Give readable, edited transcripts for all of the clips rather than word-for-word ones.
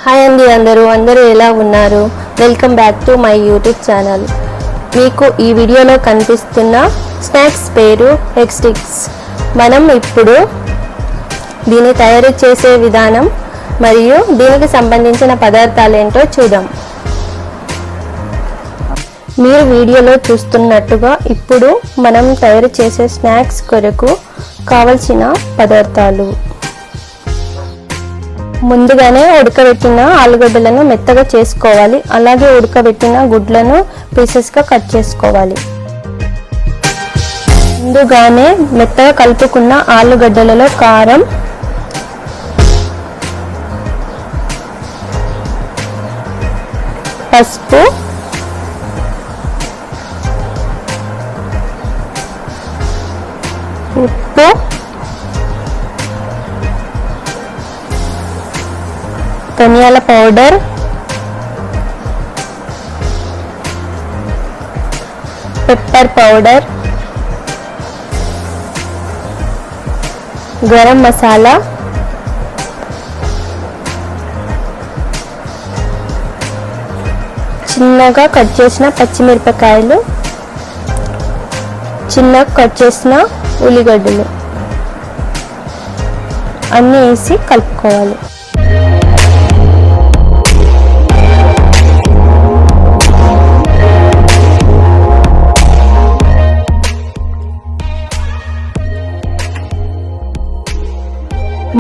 Hi అండి, అందరూ ఎలా ఉన్నారు? Welcome back to my YouTube channel. మీకు ఈ వీడియోలో కనిపిస్తున్న స్నాక్స్ పేరు ఎగ్ స్టిక్స్. మనం ఇప్పుడు దీన్ని తయారు చేసే విధానం మరియు దీనికి సంబంధించిన పదార్థాలు ఏంటో చూద్దాం. మీరు వీడియోలో చూస్తున్నట్టుగా ఇప్పుడు మనం తయారు చేసే స్నాక్స్ కొరకు కావలసిన పదార్థాలు: ముందుగానే ఉడకబెట్టిన ఆలుగడ్డలను మెత్తగా చేసుకోవాలి. అలాగే ఉడకబెట్టిన గుడ్లను పీసెస్గా కట్ చేసుకోవాలి. ముందుగానే మెత్తగా కలుపుకున్న ఆలుగడ్డలలో కారం, పసుపు, ఉప్పు, ధనియాల powder, pepper powder, garam masala, చిన్నగా కట్ చేసిన పచ్చిమిరపకాయలు, చిన్నగా కట్ చేసిన ఉల్లిగడ్డలు అన్నీ వేసి కలుపుకోవాలి.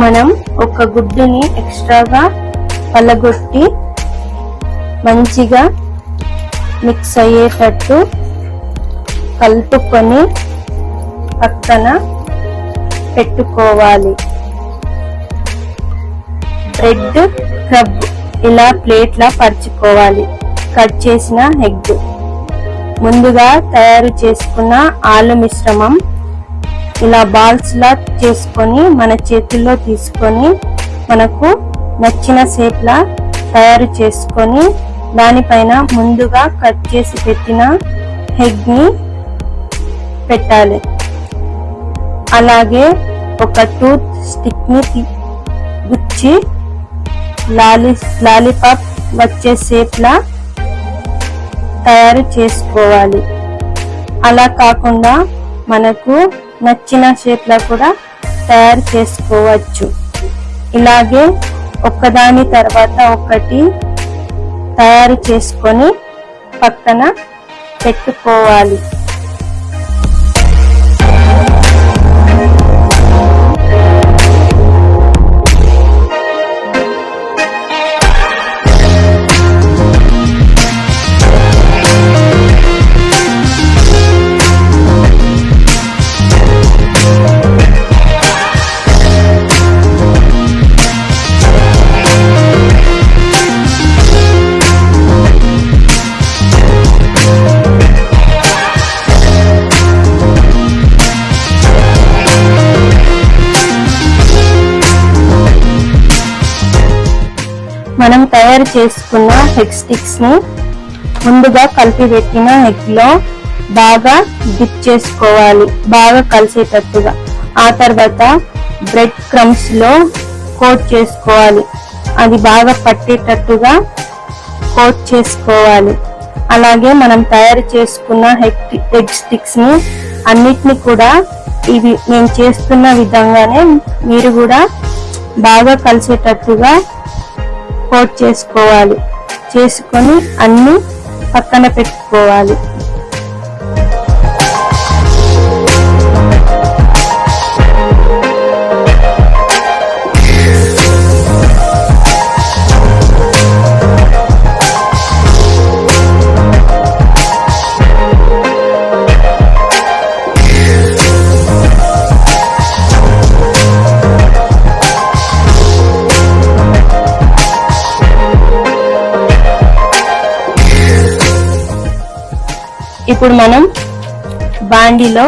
మనం ఒక గుడ్డుని ఎక్స్ట్రాగా పలగొట్టి మంచిగా మిక్స్ అయ్యేటట్టు కలుపుకొని పక్కన పెట్టుకోవాలి. బ్రెడ్ క్రబ్ ఇలా ప్లేట్లా పరుచుకోవాలి. కట్ చేసిన ఎగ్, ముందుగా తయారు చేసుకున్న ఆలు మిశ్రమం ఇలా బాల్స్ లా చేసుకొని మన చేతుల్లో తీసుకొని మనకు నచ్చిన షేప్ లా తయారు చేసుకొని దానిపైన ముందుగా కట్ చేసి పెట్టిన ఎగ్ ని పెట్టాలి. అలాగే ఒక టూత్ స్టిక్ ని గుచ్చి లాలీపాప్ వచ్చే షేప్ లా తయారు చేసుకోవాలి. అలా కాకుండా మనకు నచ్చిన షేప్ లా కూడా తయారు చేసుకోవచ్చు. ఇలాగే ఒకదాని తర్వాత ఒకటి తయారు చేసుకొని పక్కన పెట్టుకోవాలి. మనం తయారు చేసుకున్న ఎగ్ స్టిక్స్ ని ముందుగా కలిపి పెట్టిన ఎగ్ లో బాగా డిప్ చేసుకోవాలి, బాగా కలిసేటట్టుగా. ఆ తర్వాత బ్రెడ్ క్రమ్స్ లో కోట్ చేసుకోవాలి, అది బాగా పట్టేటట్టుగా కోట్ చేసుకోవాలి. అలాగే మనం తయారు చేసుకున్న ఎగ్ స్టిక్స్ ని అన్నిటిని కూడా ఇవి నేను చేస్తున్న విధంగానే మీరు కూడా బాగా కలిసేటట్టుగా కోట్ చేసుకోవాలి. చేసుకొని అన్ని పక్కన పెట్టుకోవాలి. ఇప్పుడు మనం బాండిలో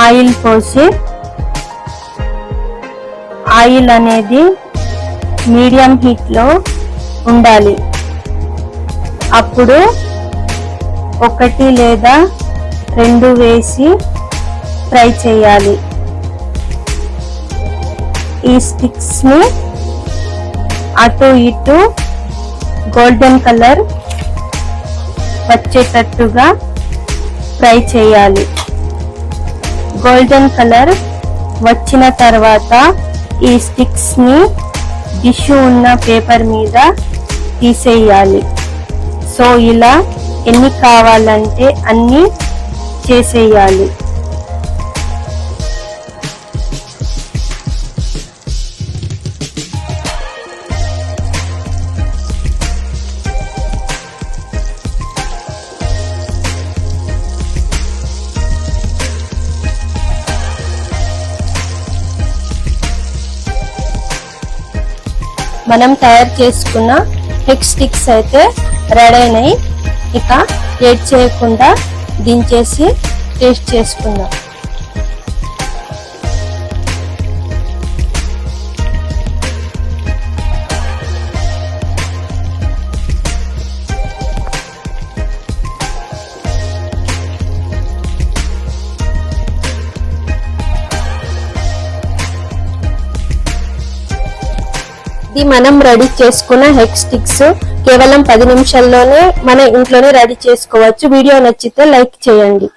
ఆయిల్ పోసి, ఆయిల్ అనేది మీడియం హీట్ లో ఉండాలి. అప్పుడు ఒకటి లేదా రెండు వేసి ఫ్రై చేయాలి. ఈ స్టిక్స్ ని అటు ఇటు గోల్డెన్ కలర్ వచ్చేటట్టుగా ఫ్రై చేయాలి. గోల్డెన్ కలర్ వచ్చిన తర్వాత ఈ స్టిక్స్ ని టిష్యూ ఉన్న పేపర్ మీద తీసేయాలి. సో ఇలా ఎన్ని కావాలంటే అన్ని చేసేయాలి. మనం తయారు చేసుకున్న హెగ్ స్టిక్స్ అయితే రెడీ అయినాయి. ఇక లేట్ చేయకుండా దించేసి టేస్ట్ చేసుకుందాం. ఇది మనం రెడీ చేసుకున్న హెగ్ స్టిక్స్ కేవలం 10 నిమిషాల్లోనే మన ఇంట్లోనే రెడీ చేసుకోవచ్చు. వీడియో నచ్చితే లైక్ చేయండి.